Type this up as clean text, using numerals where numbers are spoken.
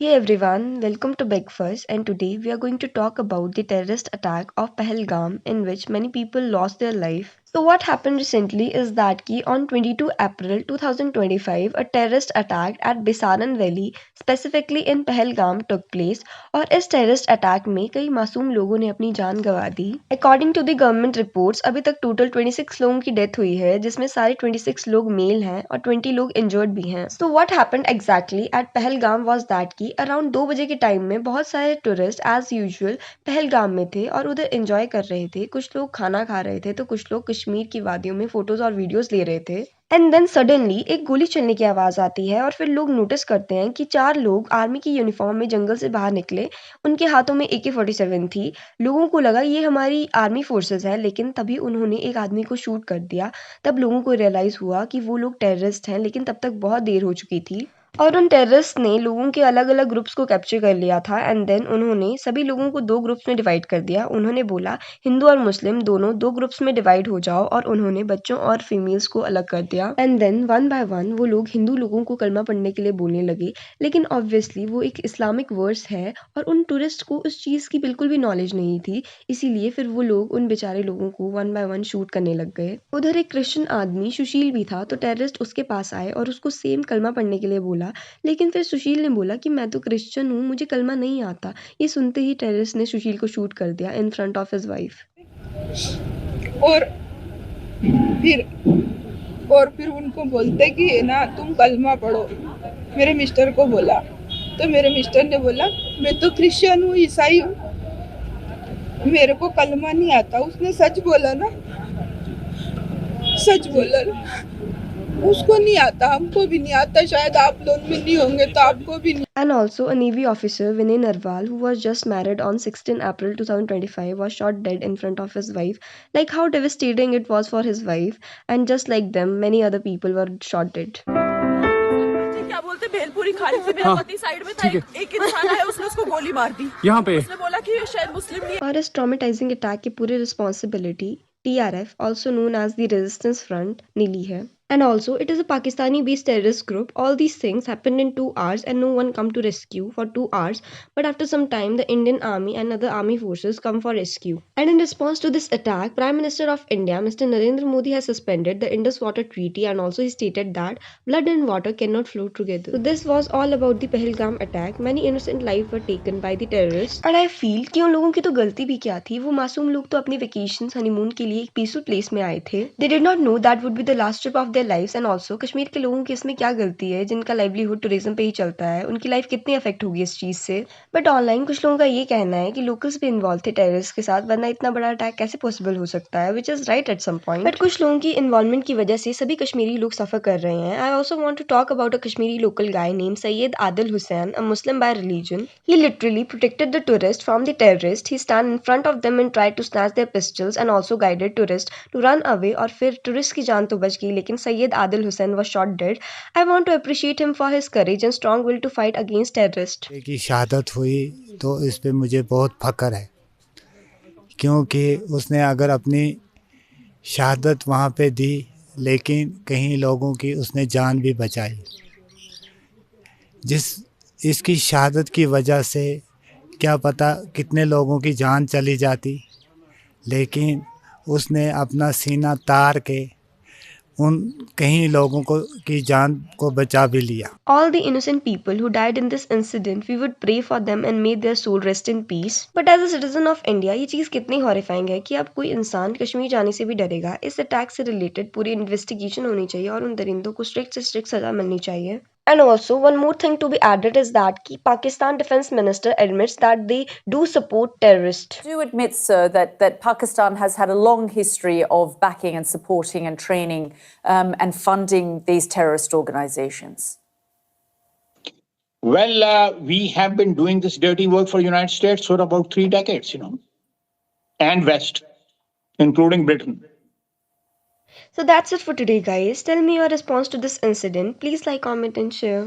Hey everyone, welcome to Breakfast, and today we are going to talk about the terrorist attack of Pahalgam in which many people lost their life. So what happened recently is that on 22 April 2025 a terrorist attack at Bisaran Valley specifically in Pahalgam took place और इस terrorist attack में कई मासूम लोगों ने अपनी जान गंवा दी। According to the government reports अभी तक टोटल 26 लोगों की डेथ हुई है जिसमें सारे 26 लोग मेल हैं और 20 लोग इंजर्ड भी हैं। So what happened exactly at Pahalgam was that कि अराउंड 2 बजे के टाइम में बहुत सारे टूरिस्ट एज यूजुअल पहलगाम में थे और उधर एंजॉय कर रहे थे। कुछ लोग खाना खा रहे थे तो कुछ लोग कश्मीर की वादियों में फोटोज और वीडियोस ले रहे थे। एंड देन सडनली एक गोली चलने की आवाज आती है और फिर लोग नोटिस करते हैं कि 4 लोग आर्मी की यूनिफॉर्म में जंगल से बाहर निकले। उनके हाथों में AK-47 थी। लोगों को लगा ये हमारी आर्मी फोर्सेस है, लेकिन तभी उन्होंने एक आदमी को शूट कर दिया। तब लोगों को रियलाइज हुआ कि वो लोग टेररिस्ट हैं, लेकिन तब तक बहुत देर हो चुकी थी और उन टेररिस्ट ने लोगों के अलग-अलग ग्रुप्स को कैप्चर कर लिया था। एंड देन उन्होंने सभी लोगों को 2 ग्रुप्स में डिवाइड कर दिया। उन्होंने बोला हिंदू और मुस्लिम दोनों 2 ग्रुप्स में डिवाइड हो जाओ और उन्होंने बच्चों और फीमेल्स को अलग कर दिया। And then one by one वो लोग हिंदू लोगों को कलमा पढ़ने के लिए बोलने लगे, लेकिन ऑब्वियसली वो एक इस्लामिक वर्स है और उन टूरिस्ट को उस चीज़ की बिल्कुल भी नॉलेज नहीं थी। इसीलिए फिर वो लोग उन बेचारे लोगों को वन बाय वन शूट करने लग गए। उधर एक क्रिश्चियन आदमी सुशील भी था, तो टेररिस्ट उसके पास आए और उसको सेम कलमा पढ़ने के लिए बोला। लेकिन फिर सुशील ने बोला कि मैं तो क्रिश्चियन हूँ, मुझे कलमा नहीं आता। ये सुनते ही टेररिस्ट ने सुशील को शूट कर दिया in front of his wife. और फिर और फिर उनको बोलते कि है ना तुम कलमा पढ़ो। मेरे मिस्टर को बोला तो मेरे मिस्टर ने बोला मैं तो क्रिश्चियन हूँ, ईसाई हूँ, मेरे को कलमा नहीं आता। उसने सच बोला ना, सच बोला ना। उसको नहीं आता, हमको भी नहीं आता, शायद आप लोग में नहीं होंगे तो आपको भी नहीं। And also, a Navy officer, Vinay Narwal, who was just married on 16 April 2025, was shot dead in front of his wife. Like how devastating it was for his wife, and just like them, many other people were shot dead. क्या बोलते भेलपुरी खाने से मेरा पति side में था, एक इंसान आया उसने उसको गोली मार दी यहाँ पे। उसने बोला कि ये शायद मुस्लिम नहीं है। और इस ट्रॉमेटाइजिंग अटैक की पूरी responsibility TRF, also known as the Resistance Front, ने ली है। And also, it is a Pakistani-based terrorist group. All these things happened in 2 hours and no one come to rescue for 2 hours. But after some time, the Indian army and other army forces come for rescue. And in response to this attack, Prime Minister of India, Mr. Narendra Modi, has suspended the Indus Water Treaty, and also he stated that blood and water cannot flow together. So this was all about the Pahalgam attack. Many innocent lives were taken by the terrorists. And I feel कि उन लोगों की तो गलती भी क्या थी। वो मासूम लोग तो अपनी वेकेशंस हनीमून के लिए एक पीसफुल प्लेस में आए थे। They did not know that would be the last trip of their lives. And also Kashmir के लोगों की इसमें क्या गलती है, जिनका लाइवलीहुड टूरिज्म पे ही चलता है, उनकी लाइफ कितनी अफेक्ट होगी इस चीज से। बट ऑनलाइन कुछ लोगों का ये कहना है कि लोकल्स भी इन्वॉल्व थे टेररिस्ट के साथ, वरना इतना बड़ा अटैक कैसे पॉसिबल हो सकता है, which is right at some point. But कुछ लोगों की इन्वॉल्वमेंट की वजह से सभी कश्मीरी लोग सफर कर रहे हैं। I also want to talk about a Kashmiri local guy name Syed Adil Hussain, a Muslim by religion. He literally protected the tourist from the terrorist. He stand in front of them and tried to snatch their pistols and also guided tourists to run away. और फिर tourist की जान तो बच गई, लेकिन Syed Adil Hussain was shot dead. I want to appreciate him for his courage and strong will to fight against terrorists. की शहादत हुई तो इस पे मुझे बहुत फ़ख्र है, क्योंकि उसने अगर अपनी शहादत वहाँ पे दी, लेकिन कहीं लोगों की उसने जान भी बचाई। जिस इसकी शहादत की वजह से क्या पता कितने लोगों की जान चली जाती, लेकिन उसने अपना सीना तार के उन कहीं लोगों को की जान को बचा भी लिया। All the innocent people who died in this incident, we would pray for them and may their soul rest in peace. But as a citizen of India, ये चीज़ कितनी horrifying है कि अब कोई इंसान कश्मीर जाने से भी डरेगा। इस अटैक से रिलेटेड पूरी इन्वेस्टिगेशन होनी चाहिए और उन दरिंदों को स्ट्रिक्ट से स्ट्रिक्ट सजा मिलनी चाहिए। And also, one more thing to be added is that कि Pakistan Defense Minister admits that they do support terrorists. Do admit, sir, that Pakistan has had a long history of backing and supporting and training and funding these terrorist organizations. Well, we have been doing this dirty work for the United States for about 3 decades, and West, including Britain. So that's it for today, guys. Tell me your response to this incident. Please like, comment, and share.